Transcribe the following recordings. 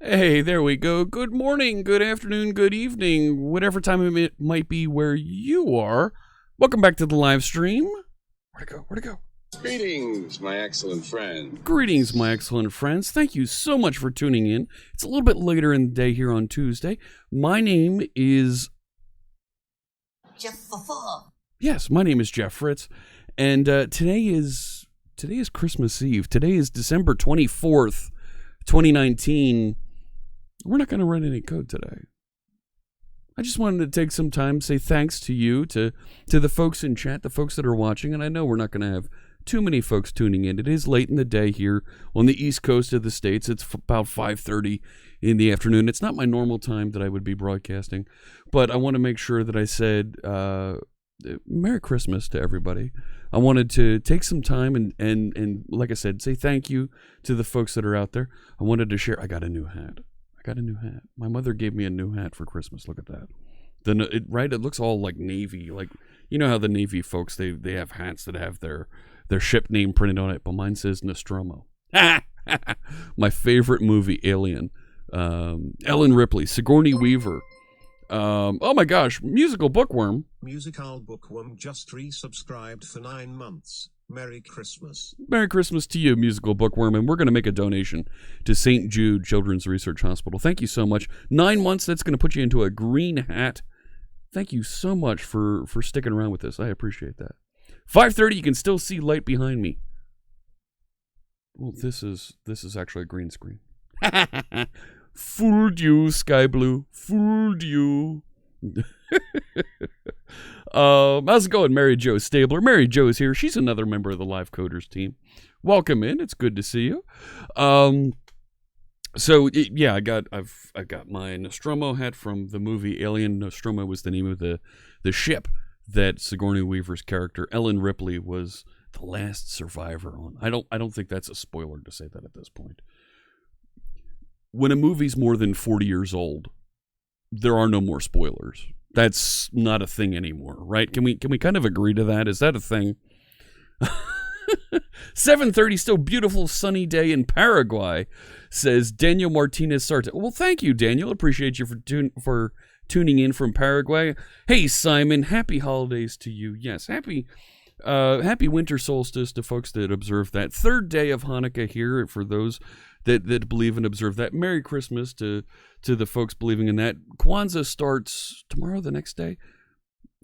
Hey, there we go. Good morning, good afternoon, good evening, whatever time it might be where you are. Welcome back to the live stream. Where'd it go? Where'd it go? Greetings, my excellent friend. Greetings, my excellent friends. Thank you so much for tuning in. It's a little bit later in the day here on Tuesday. My name is... Jeff. Yes, my name is Jeff Fritz. And today is Christmas Eve. Today is December 24th, 2019. We're not going to run any code today. I just wanted to take some time to say thanks to you, to the folks in chat, the folks that are watching, and I know we're not going to have too many folks tuning in. It is late in the day here on the east coast of the States. It's about 5:30 in the afternoon. It's not my normal time that I would be broadcasting, but I want to make sure that I said Merry Christmas to everybody. I wanted to take some time and like I said, say thank you to the folks that are out there. I wanted to share. I got a new hat. My mother gave me a new hat for Christmas. Look at that. It looks all like Navy. Like, you know how the Navy folks, they have hats that have their ship name printed on it, but mine says Nostromo. My favorite movie, Alien. Ellen Ripley, Sigourney Weaver. Oh my gosh, Musical Bookworm. Musical Bookworm just resubscribed for 9 months. Merry Christmas. Merry Christmas to you, Musical Bookworm, and we're going to make a donation to St. Jude Children's Research Hospital. Thank you so much. 9 months, that's going to put you into a green hat. Thank you so much for sticking around with this. I appreciate that. 5:30, you can still see light behind me. Well, this is actually a green screen. Fooled you, Sky Blue. Fooled you. How's it going, Mary Jo Stabler? Mary Jo's here. She's another member of the Live Coders team. Welcome in. It's good to see you. I've got my Nostromo hat from the movie Alien. Nostromo was the name of the ship that Sigourney Weaver's character Ellen Ripley was the last survivor on. I don't think that's a spoiler to say that at this point. When a movie's more than 40 years old, there are no more spoilers. That's not a thing anymore, right? Can we kind of agree to that? Is that a thing? 7:30, still beautiful sunny day in Paraguay, says Daniel Martinez Sarta. Well, thank you, Daniel. Appreciate you for tuning in from Paraguay. Hey, Simon, happy holidays to you. Yes, happy winter solstice to folks that observe that. Third day of Hanukkah here for those that believe and observe that. Merry Christmas to the folks believing in that. Kwanzaa starts tomorrow, the next day.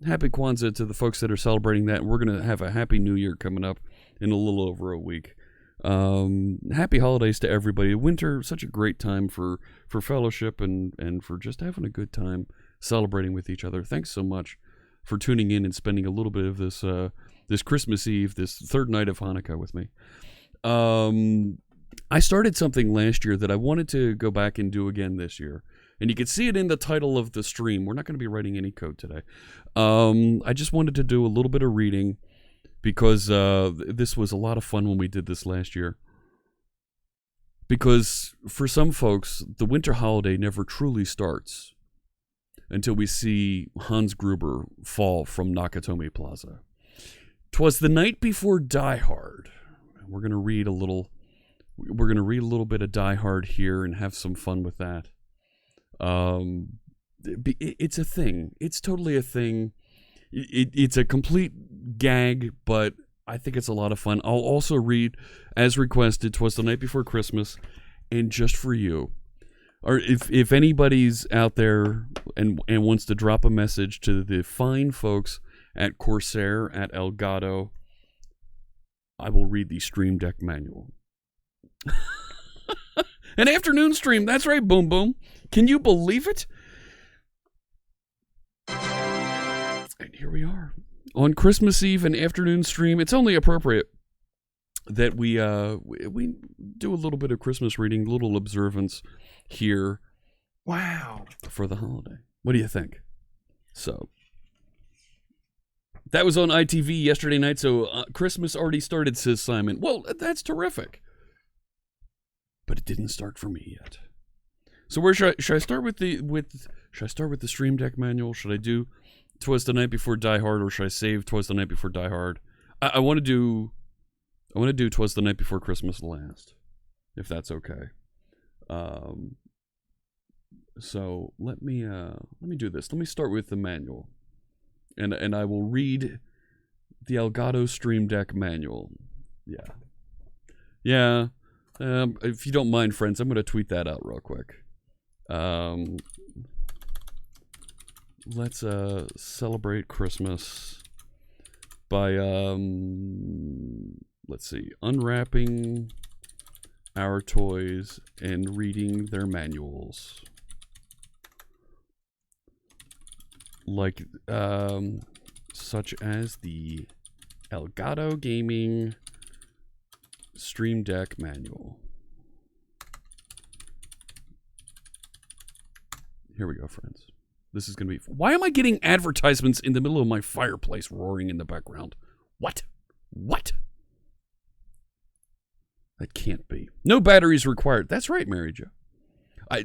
Happy Kwanzaa to the folks that are celebrating that. We're going to have a happy new year coming up in a little over a week. Happy holidays to everybody. Winter, such a great time for fellowship and for just having a good time celebrating with each other. Thanks so much for tuning in and spending a little bit of this Christmas Eve, this third night of Hanukkah with me. I started something last year that I wanted to go back and do again this year. And you can see it in the title of the stream. We're not going to be writing any code today. I just wanted to do a little bit of reading because this was a lot of fun when we did this last year. Because for some folks, the winter holiday never truly starts until we see Hans Gruber fall from Nakatomi Plaza. 'Twas the night before Die Hard. We're going to read a little bit of Die Hard here and have some fun with that. It's a thing. It's totally a thing. It's a complete gag, but I think it's a lot of fun. I'll also read, as requested, 'Twas the Night Before Christmas, and just for you. Or if anybody's out there and wants to drop a message to the fine folks at Corsair, at Elgato, I will read the Stream Deck manual. An afternoon stream, that's right, Boom Boom. Can you believe it? And here we are. On Christmas Eve, an afternoon stream. It's only appropriate that we do a little bit of Christmas reading, a little observance here. Wow. For the holiday. What do you think? So, that was on ITV yesterday night, so Christmas already started, says Simon. Well, that's terrific. But it didn't start for me yet. So where should I start with should I start with the Stream Deck manual? Should I do 'Twas the Night Before Die Hard, or should I save 'Twas the Night Before Die Hard? I want to do 'Twas the Night Before Christmas last, if that's okay. So let me do this. Let me start with the manual, and I will read the Elgato Stream Deck manual. Yeah. If you don't mind, friends, I'm going to tweet that out real quick. Let's celebrate Christmas by let's see, unwrapping our toys and reading their manuals. Like such as the Elgato Gaming Stream Deck manual. Here we go, friends. This is going to be... Why am I getting advertisements in the middle of my fireplace roaring in the background? What? That can't be. No batteries required. That's right, Mary Jo. I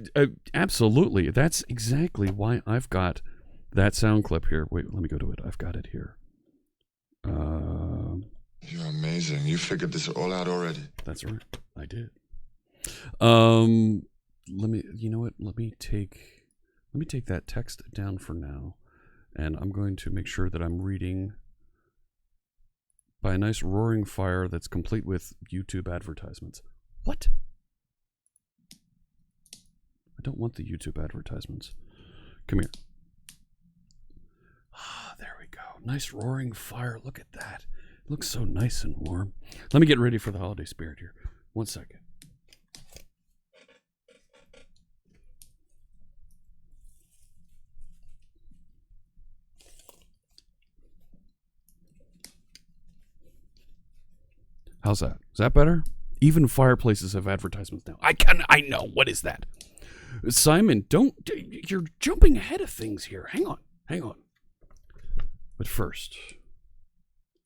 absolutely. That's exactly why I've got that sound clip here. Wait, let me go to it. I've got it here. You're amazing. You figured this all out already. That's right. I did. Let me, you know what? Let me take that text down for now, and I'm going to make sure that I'm reading by a nice roaring fire that's complete with YouTube advertisements. What? I don't want the YouTube advertisements. Come here. Ah, there we go. Nice roaring fire. Look at that. It looks so nice and warm. Let me get ready for the holiday spirit here. 1 second. How's that? Is that better? Even fireplaces have advertisements now. I know. What is that? Simon, you're jumping ahead of things here. Hang on. But first,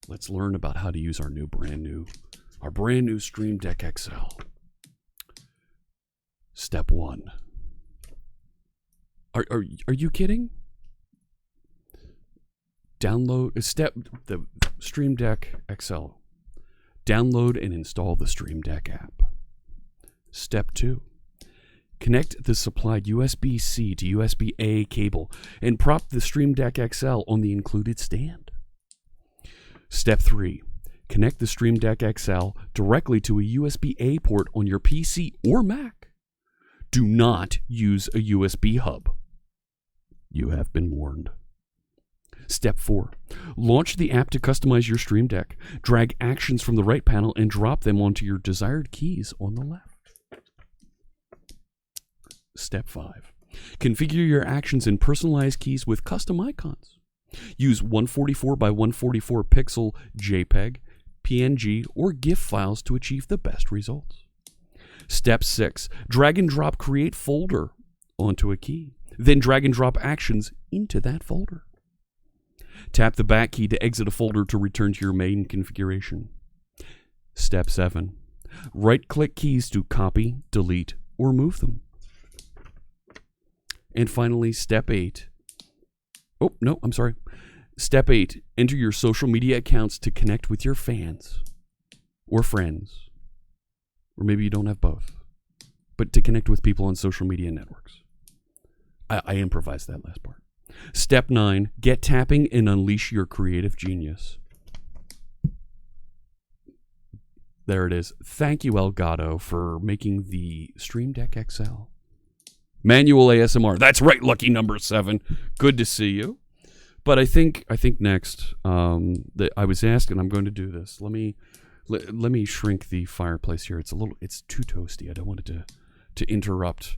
let's learn about how to use our brand new Stream Deck XL. Step 1. Are you kidding? Download the Stream Deck XL. Download and install the Stream Deck app. Step 2. Connect the supplied USB-C to USB-A cable and prop the Stream Deck XL on the included stand. Step 3. Connect the Stream Deck XL directly to a USB-A port on your PC or Mac. Do not use a USB hub. You have been warned. Step 4. Launch the app to customize your Stream Deck. Drag actions from the right panel and drop them onto your desired keys on the left. Step 5. Configure your actions and personalized keys with custom icons. Use 144 by 144 pixel JPEG, PNG, or GIF files to achieve the best results. Step 6. Drag and drop create folder onto a key. Then drag and drop actions into that folder. Tap the back key to exit a folder to return to your main configuration. Step 7. Right-click keys to copy, delete, or move them. And finally, Step 8. Step 8. Enter your social media accounts to connect with your fans or friends. Or maybe you don't have both. But to connect with people on social media networks. I improvised that last part. Step 9. Get tapping and unleash your creative genius. There it is. Thank you, Elgato, for making the Stream Deck XL. Manual ASMR. That's right, lucky number 7. Good to see you. But I think next that I was asked, and I'm going to do this. Let me shrink the fireplace here. It's too toasty. I don't want it to interrupt.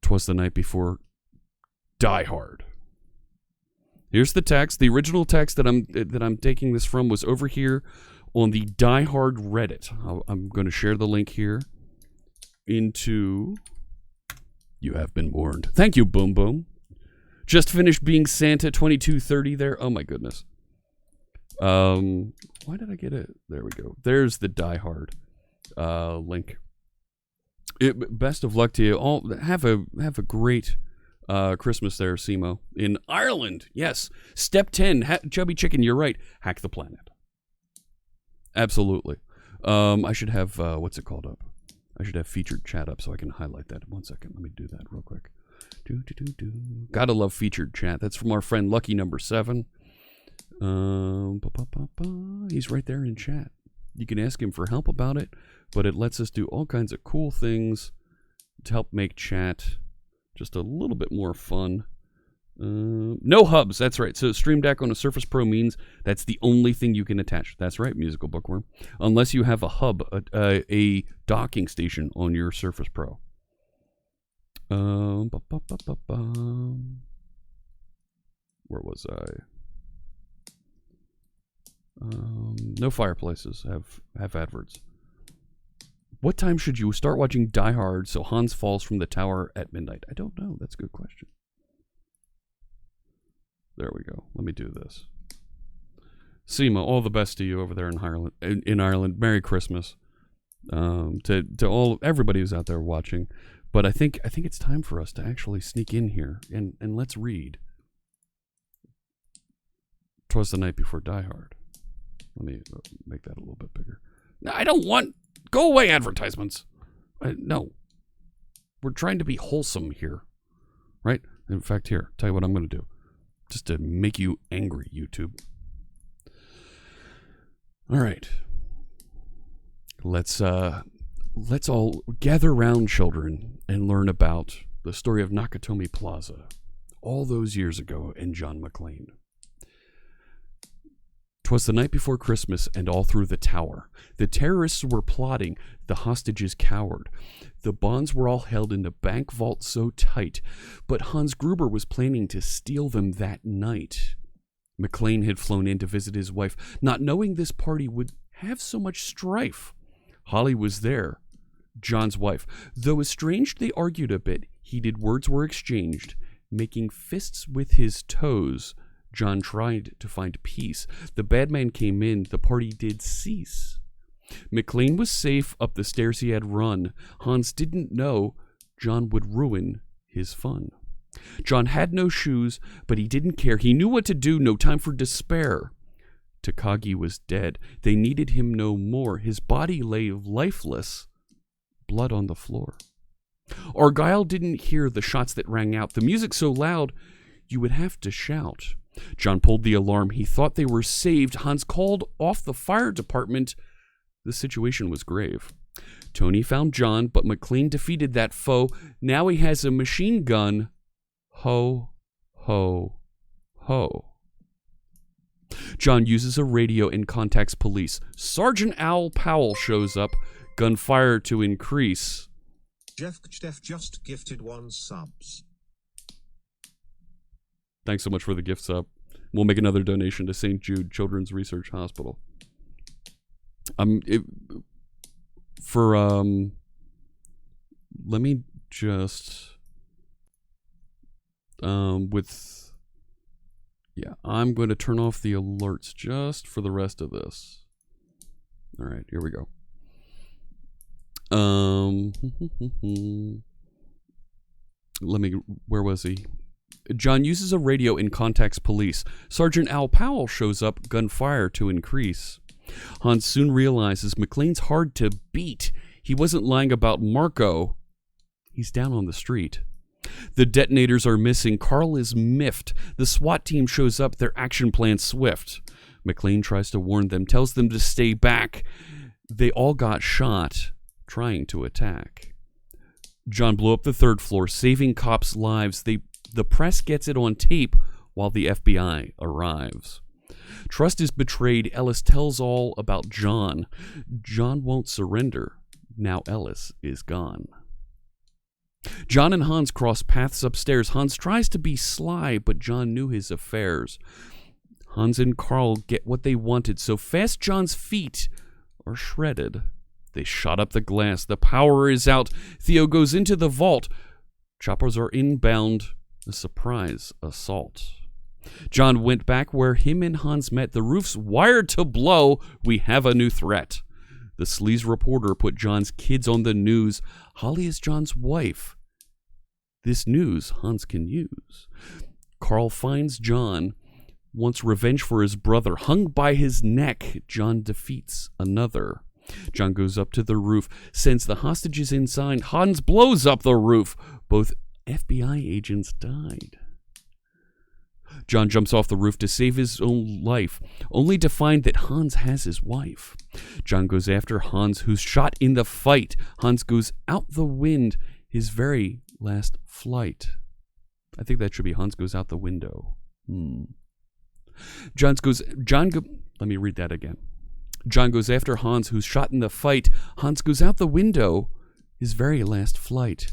Twas the night before Die Hard. Here's the text. The original text that I'm taking this from was over here on the Die Hard Reddit. I'm going to share the link here into You Have Been Warned. Thank you, Boom Boom. Just finished being Santa 2230 there. Oh my goodness. Why did I get it? There we go. There's the Die Hard link. Best of luck to you all. Have a great Christmas there, Simo, in Ireland. Yes. Step 10, Chubby Chicken, you're right. Hack the planet. Absolutely. I should have, what's it called up? I should have featured chat up so I can highlight that. 1 second. Let me do that real quick. Gotta love featured chat. That's from our friend Lucky number 7. He's right there in chat. You can ask him for help about it, but it lets us do all kinds of cool things to help make chat just a little bit more fun. No hubs, that's right. So Stream Deck on a Surface Pro means that's the only thing you can attach. That's right, Musical Bookworm. Unless you have a hub, a docking station on your Surface Pro. Where was I? No fireplaces have adverts. What time should you start watching Die Hard so Hans falls from the tower at midnight? I don't know. That's a good question. There we go. Let me do this. Seema, all the best to you over there in Ireland. In Ireland, Merry Christmas to everybody who's out there watching. But I think it's time for us to actually sneak in here and let's read. 'Twas the Night Before Die Hard. Let me make that a little bit bigger. No, I don't want... Go away, advertisements. No. We're trying to be wholesome here. Right? In fact, here, tell you what I'm going to do. Just to make you angry, YouTube. All right. Let's all gather around, children, and learn about the story of Nakatomi Plaza all those years ago in John McClane. 'Twas the night before Christmas, and all through the tower the terrorists were plotting, the hostages cowered. The bonds were all held in the bank vault so tight, but Hans Gruber was planning to steal them that night. McLean had flown in to visit his wife, not knowing this party would have so much strife. Holly was there, John's wife. Though estranged, they argued a bit. Heated words were exchanged. Making fists with his toes, John tried to find peace. The bad man came in, the party did cease. McLean was safe up the stairs he had run. Hans didn't know John would ruin his fun. John had no shoes, but he didn't care. He knew what to do, no time for despair. Takagi was dead. They needed him no more. His body lay lifeless, blood on the floor. Argyle didn't hear the shots that rang out. The music so loud, you would have to shout. John pulled the alarm. He thought they were saved. Hans called off the fire department. The situation was grave. Tony found John, but McLean defeated that foe. Now he has a machine gun. Ho, ho, ho. John uses a radio and contacts police. Sergeant Al Powell shows up. Gunfire to increase. Jeff just gifted 1 subs. Thanks so much for the gift sub. We'll make another donation to St. Jude Children's Research Hospital. Let me just I'm going to turn off the alerts just for the rest of this. All right, here we go. Where was he? John uses a radio and contacts police. Sergeant Al Powell shows up, gunfire to increase. Hans soon realizes McLean's hard to beat. He wasn't lying about Marco. He's down on the street. The detonators are missing. Carl is miffed. The SWAT team shows up, their action plan swift. McLean tries to warn them, tells them to stay back. They all got shot trying to attack. John blew up the 3rd floor, saving cops' lives. The press gets it on tape while the FBI arrives. Trust is betrayed. Ellis tells all about John. John won't surrender. Now Ellis is gone. John and Hans cross paths upstairs. Hans tries to be sly, but John knew his affairs. Hans and Carl get what they wanted, so fast John's feet are shredded. They shot up the glass. The power is out. Theo goes into the vault. Choppers are inbound. A surprise assault. John went back where him and Hans met. The roof's wired to blow. We have a new threat. The sleaze reporter put John's kids on the news. Holly is John's wife. This news Hans can use. Carl finds John, wants revenge for his brother. Hung by his neck, John defeats another. John goes up to the roof, sends the hostages inside. Hans blows up the roof. Both FBI agents died. John jumps off the roof to save his own life, only to find that Hans has his wife. John goes after Hans, who's shot in the fight. Hans goes out the wind, his very last flight. I think that should be Hans goes out the window. Let me read that again. John goes after Hans, who's shot in the fight. Hans goes out the window, his very last flight.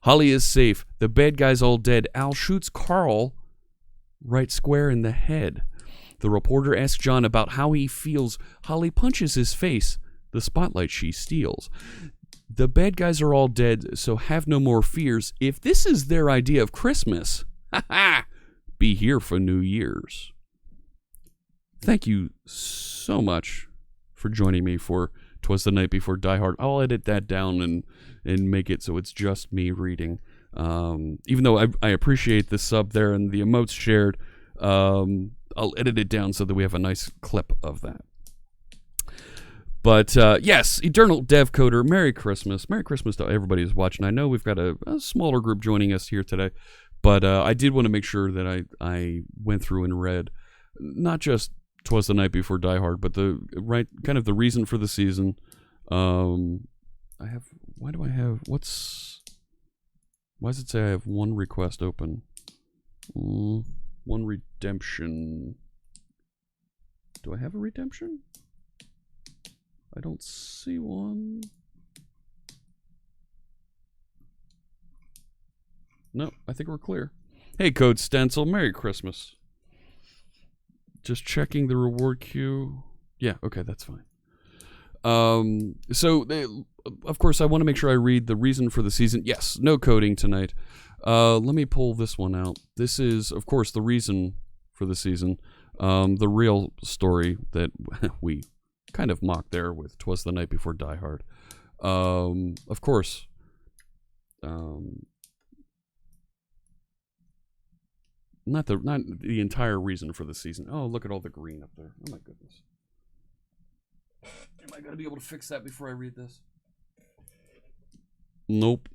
Holly is safe. The bad guy's all dead. Al shoots Carl right square in the head. The reporter asks John about how he feels. Holly punches his face. The spotlight she steals. The bad guys are all dead, so have no more fears. If this is their idea of Christmas, be here for New Year's. Thank you so much for joining me for 'Twas the Night Before Die Hard. I'll edit that down and make it so it's just me reading. Even though I appreciate the sub there and the emotes shared, I'll edit it down so that we have a nice clip of that. But yes, Eternal Dev Coder, Merry Christmas. Merry Christmas to everybody who's watching. I know we've got a smaller group joining us here today, but I did want to make sure that I went through and read not just 'Twas the Night Before Die Hard, but the kind of the reason for the season. Why does it say I have one request open? One redemption. Do I have a redemption? I don't see one. No, I think we're clear. Hey, Code Stencil, Merry Christmas. Just checking the reward queue. Yeah, okay, that's fine. Of course, I want to make sure I read the reason for the season. Yes, no coding tonight. Let me pull this one out. This is, of course, the reason for the season. The real story that we kind of mocked there with "Twas the Night Before Die Hard." Of course. Not the entire reason for the season. Oh, look at all the green up there. Oh my goodness. Am I gonna be able to fix that before I read this? Nope.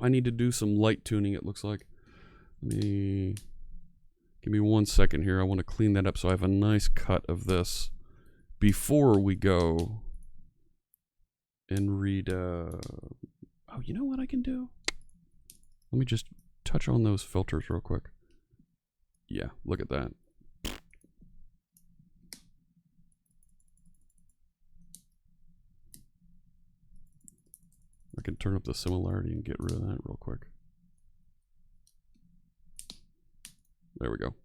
I need to do some light tuning, it looks like. Give me 1 second here. I want to clean that up so I have a nice cut of this before we go and read. Oh, you know what I can do? Let me just touch on those filters real quick. Yeah, look at that. I can turn up the similarity and get rid of that real quick. There we go.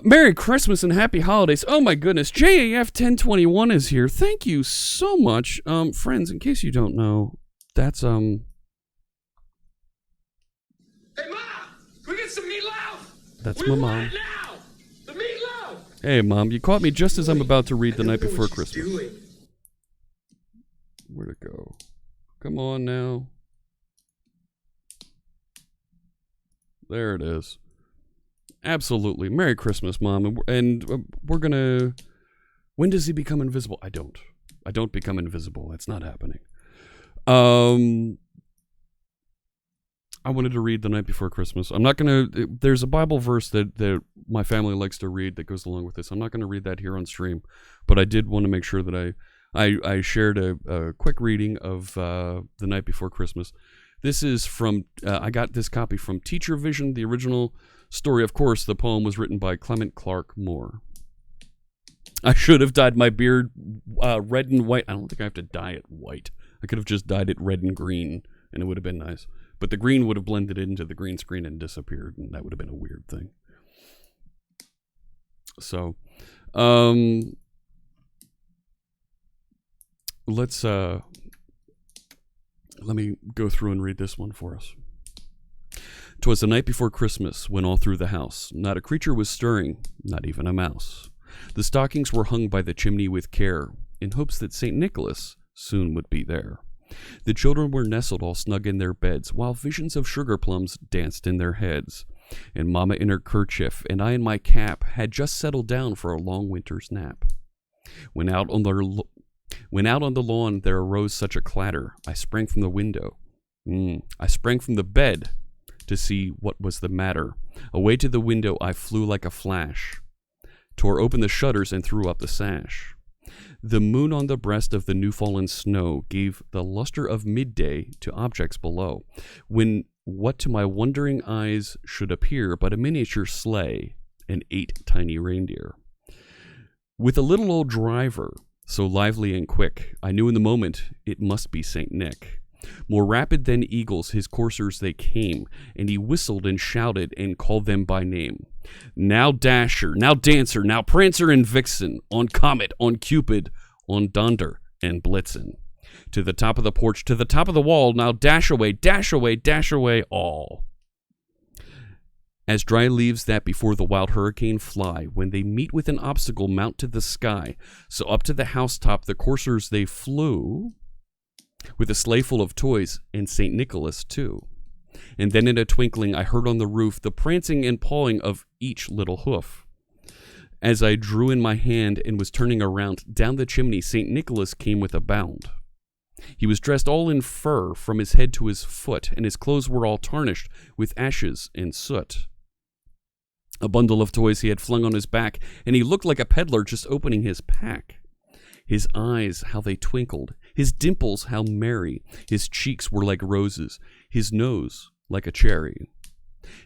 Merry Christmas and Happy Holidays. Oh my goodness, JAF 1021 is here. Thank you so much. Friends, in case you don't know, that's Hey, Mom! Can we get some meatloaf? That's we my want mom. it now! The meatloaf! Hey, Mom, you caught me just as I'm about to read The Night Before Christmas. Where'd it go? Come on now. There it is. Absolutely. Merry Christmas, Mom. And we're gonna... When does he become invisible? I don't become invisible. That's not happening. I wanted to read The Night Before Christmas. I'm not gonna... There's a Bible verse that my family likes to read that goes along with this. I'm not gonna read that here on stream, but I did want to make sure that I shared a quick reading of The Night Before Christmas. This is from, I got this copy from Teacher Vision, the original story. Of course, the poem was written by Clement Clark Moore. I should have dyed my beard red and white. I don't think I have to dye it white. I could have just dyed it red and green, and it would have been nice. But the green would have blended into the green screen and disappeared, and that would have been a weird thing. So, let me go through and read this one for us. 'Twas the night before Christmas, when all through the house not a creature was stirring, not even a mouse. The stockings were hung by the chimney with care, in hopes that St. Nicholas soon would be there. The children were nestled all snug in their beds, while visions of sugar plums danced in their heads. And Mama in her kerchief, and I in my cap, had just settled down for a long winter's nap. When out on the lawn there arose such a clatter, I sprang from the window. I sprang from the bed to see what was the matter. Away to the window I flew like a flash, tore open the shutters and threw up the sash. The moon on the breast of the new-fallen snow gave the luster of midday to objects below, when what to my wondering eyes should appear but a miniature sleigh and 8 tiny reindeer. With a little old driver, so lively and quick, I knew in the moment it must be St. Nick. More rapid than eagles his coursers they came, and he whistled and shouted and called them by name. Now Dasher, now Dancer, now Prancer and Vixen, on Comet, on Cupid, on Donder and Blitzen. To the top of the porch, to the top of the wall, now dash away, dash away, dash away all. As dry leaves that before the wild hurricane fly, when they meet with an obstacle mount to the sky, so up to the housetop the coursers they flew, with a sleigh full of toys, and St. Nicholas too. And then in a twinkling I heard on the roof the prancing and pawing of each little hoof. As I drew in my hand and was turning around, down the chimney St. Nicholas came with a bound. He was dressed all in fur from his head to his foot, and his clothes were all tarnished with ashes and soot. A bundle of toys he had flung on his back, and he looked like a peddler just opening his pack. His eyes, how they twinkled, his dimples, how merry, his cheeks were like roses, his nose like a cherry.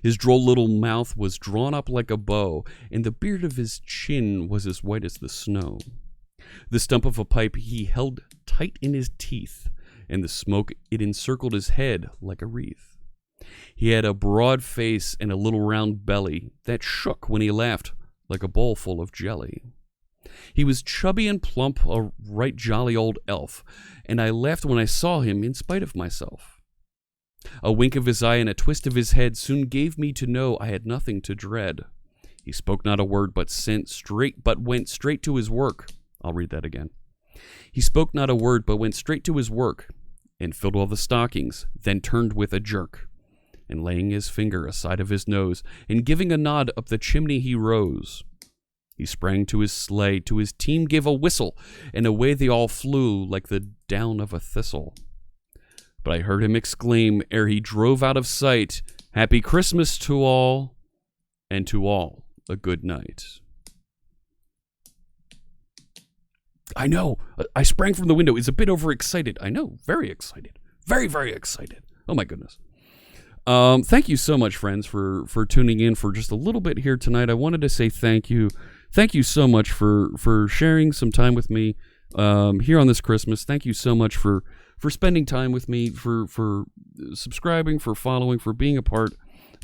His droll little mouth was drawn up like a bow, and the beard of his chin was as white as the snow. The stump of a pipe he held tight in his teeth, and the smoke it encircled his head like a wreath. He had a broad face and a little round belly that shook when he laughed like a bowl full of jelly. He was chubby and plump, a right jolly old elf, and I laughed when I saw him in spite of myself. A wink of his eye and a twist of his head soon gave me to know I had nothing to dread. He spoke not a word, but went straight to his work. I'll read that again. He spoke not a word, but went straight to his work, and filled all the stockings, then turned with a jerk, and laying his finger aside of his nose, and giving a nod up the chimney he rose. He sprang to his sleigh, to his team gave a whistle, and away they all flew like the down of a thistle. But I heard him exclaim, ere he drove out of sight, "Happy Christmas to all, and to all a good night." I know, I sprang from the window. It's a bit overexcited. I know, very excited. Very, very excited. Oh my goodness. Thank you so much, friends, for tuning in for just a little bit here tonight. I wanted to say thank you. Thank you so much for sharing some time with me here on this Christmas. Thank you so much for spending time with me, for subscribing, for following, for being a part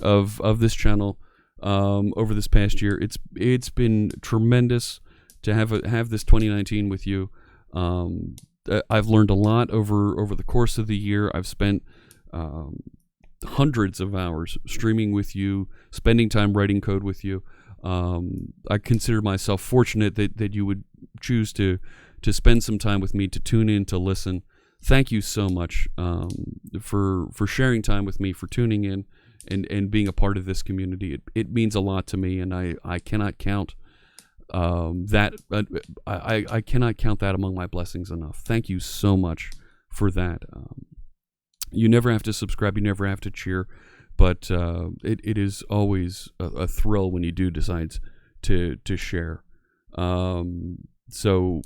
of this channel over this past year. It's been tremendous to have this 2019 with you. I've learned a lot over the course of the year. I've spent hundreds of hours streaming with you, spending time writing code with you. I consider myself fortunate that you would choose to spend some time with me, to tune in, to listen. Thank you so much for sharing time with me, for tuning in and being a part of this community. It means a lot to me, and I cannot count that. I cannot count that among my blessings enough. Thank you so much for that. You never have to subscribe. You never have to cheer. But it is always a thrill when you do decide to share. So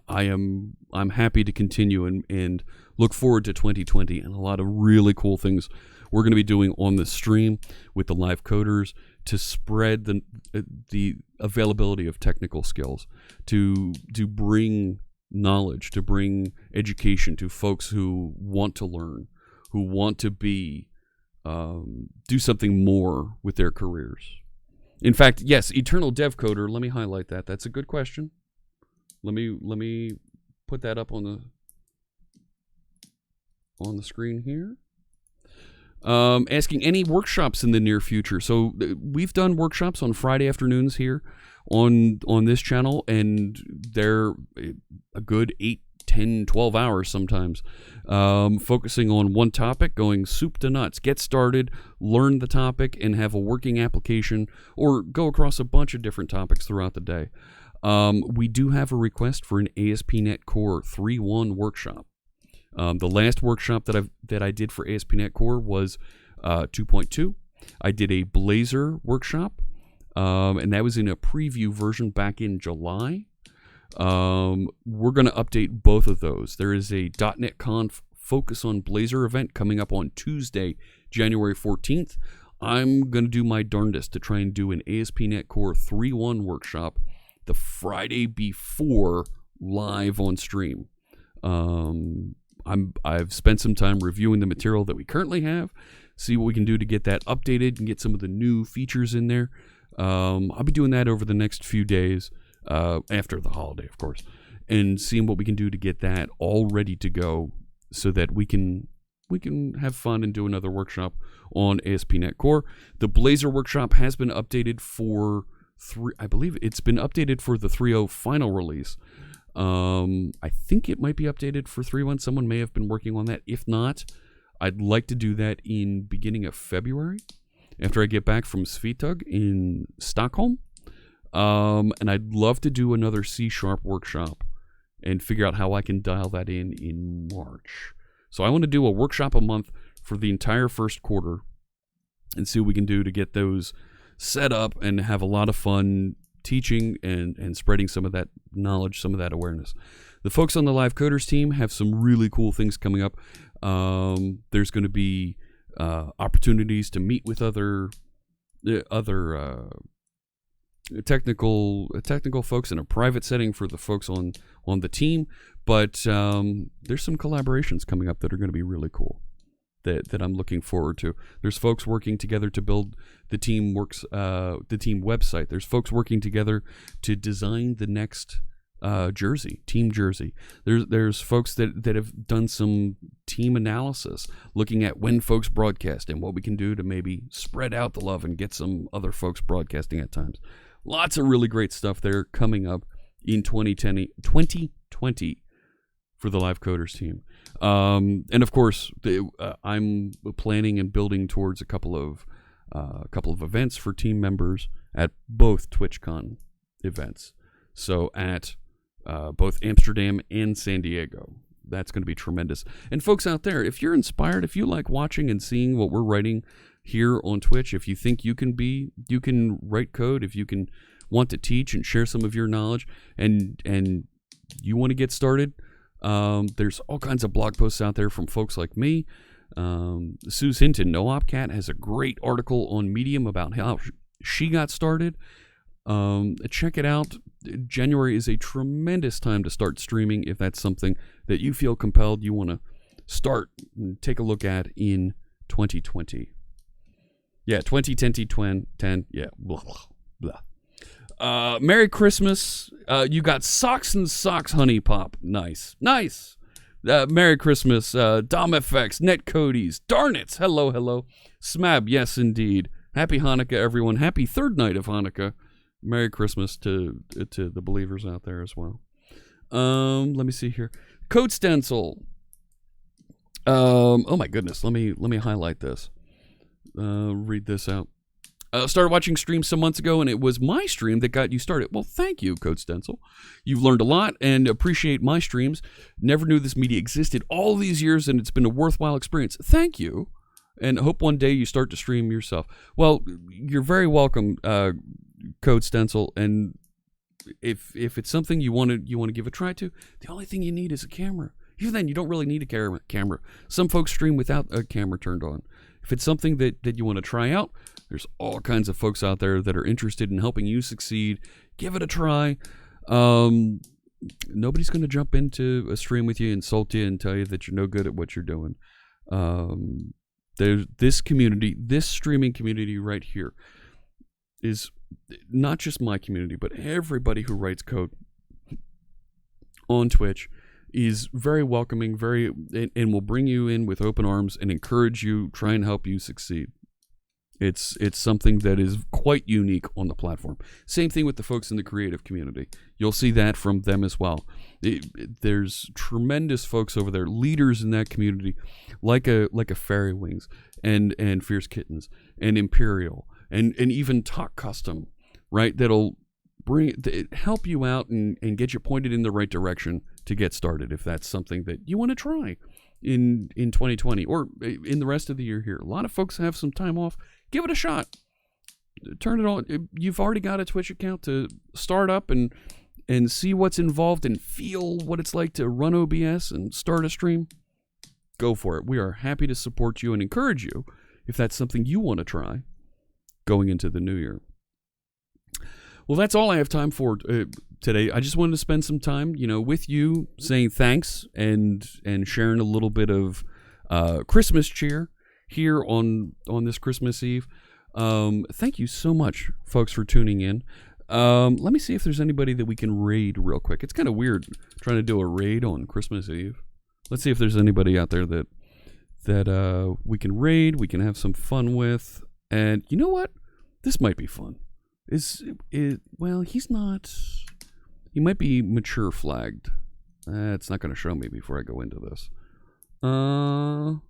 I'm happy to continue and look forward to 2020 and a lot of really cool things we're going to be doing on the stream with the live coders to spread the availability of technical skills, to bring knowledge, to bring education to folks who want to learn, who want to do something more with their careers. In fact, yes, Eternal Dev Coder, let me highlight that. That's a good question. Let me put that up on the screen here. Asking any workshops in the near future. So we've done workshops on Friday afternoons here on this channel, and they're a good 8, 10, 12 hours sometimes, focusing on one topic, going soup to nuts. Get started, learn the topic, and have a working application, or go across a bunch of different topics throughout the day. We do have a request for an ASP.NET Core 3.1 workshop. The last workshop that I did for ASP.NET Core was 2.2. I did a Blazor workshop, and that was in a preview version back in July. We're going to update both of those. There is a .NET Conf Focus on Blazor event coming up on Tuesday, January 14th. I'm going to do my darndest to try and do an ASP.NET Core 3.1 workshop the Friday before live on stream. I've spent some time reviewing the material that we currently have, see what we can do to get that updated and get some of the new features in there. I'll be doing that over the next few days, after the holiday, of course, and seeing what we can do to get that all ready to go so that we can have fun and do another workshop on ASP.NET Core. The Blazor workshop has been updated for I believe it's been updated for the 3.0 final release. I think it might be updated for 3.1. Someone may have been working on that. If not, I'd like to do that in beginning of February after I get back from Svitug in Stockholm. And I'd love to do another C# workshop and figure out how I can dial that in March. So I want to do a workshop a month for the entire first quarter and see what we can do to get those set up and have a lot of fun teaching and spreading some of that knowledge, some of that awareness. The folks on the Live Coders team have some really cool things coming up. There's going to be opportunities to meet with other technical folks in a private setting for the folks on the team, but there's some collaborations coming up that are going to be really cool that I'm looking forward to. There's folks working together to build the team website. There's folks working together to design the next team jersey. There's folks that have done some team analysis, looking at when folks broadcast and what we can do to maybe spread out the love and get some other folks broadcasting at times. Lots of really great stuff there coming up in 2020 for the Live Coders team. And of course, I'm planning and building towards a couple of events for team members at both TwitchCon events. So at both Amsterdam and San Diego. That's going to be tremendous. And folks out there, if you're inspired, if you like watching and seeing what we're writing here on Twitch, if you think you can write code, if you can want to teach and share some of your knowledge, and you want to get started, there's all kinds of blog posts out there from folks like me. Suze Hinton, NoOpCat, has a great article on Medium about how she got started. Check it out. January is a tremendous time to start streaming if that's something that you feel compelled you want to start and take a look at in 2020. Yeah, 2010, yeah, blah, blah. Merry Christmas. You got Socks and Socks Honey Pop. Nice. Merry Christmas. Dom FX, Net Cody's, Darnits. Hello. Smab, yes indeed. Happy Hanukkah, everyone. Happy third night of Hanukkah. Merry Christmas to the believers out there as well. Let me see here. Code Stencil. Oh my goodness. Let me highlight this. Read this out. Started watching streams some months ago, and it was my stream that got you started. Well, thank you, Code Stencil. You've learned a lot and appreciate my streams. Never knew this media existed all these years, and it's been a worthwhile experience. Thank you, and hope one day you start to stream yourself. Well, you're very welcome, Code Stencil. And if it's something you want to give a try to, the only thing you need is a camera. Even then, you don't really need a camera. Some folks stream without a camera turned on. If it's something that you want to try out, there's all kinds of folks out there that are interested in helping you succeed. Give it a try. Nobody's going to jump into a stream with you, insult you, and tell you that you're no good at what you're doing. There's this community, this streaming community right here, is not just my community, but everybody who writes code on Twitch is very welcoming, and will bring you in with open arms and encourage you, try and help you succeed. It's something that is quite unique on the platform. Same thing with the folks in the creative community. You'll see that from them as well. There's tremendous folks over there, leaders in that community, like a Fairy Wings and Fierce Kittens and Imperial and even Talk Custom, right? That'll help you out and get you pointed in the right direction to get started if that's something that you want to try in 2020 or in the rest of the year here. A lot of folks have some time off. Give it a shot. Turn it on. You've already got a Twitch account to start up and see what's involved and feel what it's like to run OBS and start a stream. Go for it. We are happy to support you and encourage you if that's something you want to try going into the new year. Well, that's all I have time for today. I just wanted to spend some time, with you, saying thanks and sharing a little bit of Christmas cheer here on this Christmas Eve. Thank you so much, folks, for tuning in. Let me see if there's anybody that we can raid real quick. It's kind of weird trying to do a raid on Christmas Eve. Let's see if there's anybody out there that we can raid, we can have some fun with. And you know what? This might be fun. Well, he's not. He might be mature flagged. It's not going to show me before I go into this. No,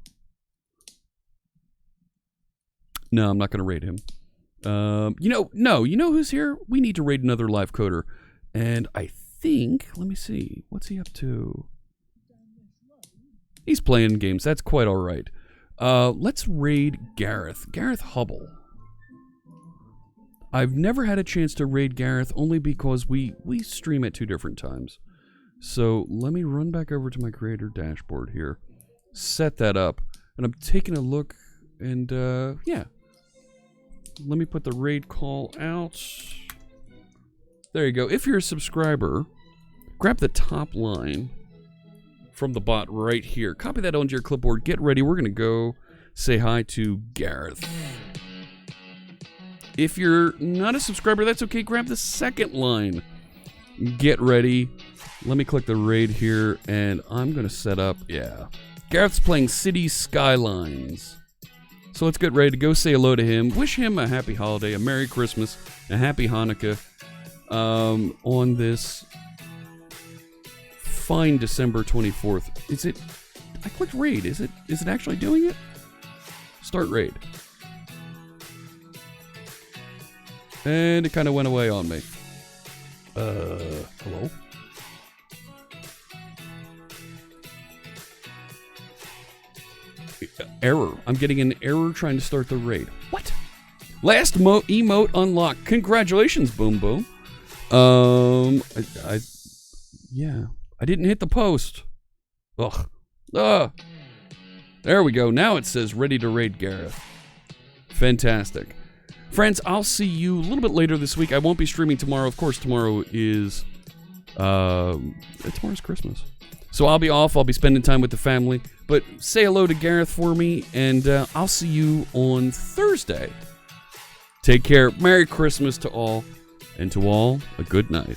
I'm not going to raid him. You know who's here? We need to raid another live coder. And I think, let me see. What's he up to? He's playing games. That's quite all right. Let's raid Gareth. Gareth Hubble. I've never had a chance to raid Gareth only because we stream at 2 different times. So let me run back over to my creator dashboard here. Set that up. And I'm taking a look and yeah. Let me put the raid call out. There you go. If you're a subscriber, grab the top line from the bot right here. Copy that onto your clipboard. Get ready. We're going to go say hi to Gareth. If you're not a subscriber, that's okay. Grab the second line. Get ready. Let me click the raid here, and I'm going to set up, yeah. Gareth's playing City Skylines. So let's get ready to go say hello to him. Wish him a happy holiday, a Merry Christmas, a Happy Hanukkah on this fine December 24th. Is it... I clicked raid. Is it actually doing it? Start raid. And it kind of went away on me. Hello? Error. I'm getting an error trying to start the raid. What? Last emote unlocked. Congratulations, Boom Boom. Yeah. I didn't hit the post. Ugh. There we go. Now it says ready to raid Gareth. Fantastic. Friends, I'll see you a little bit later this week. I won't be streaming tomorrow. Of course, tomorrow is... tomorrow's Christmas. So I'll be off. I'll be spending time with the family. But say hello to Gareth for me, and I'll see you on Thursday. Take care. Merry Christmas to all, and to all, a good night.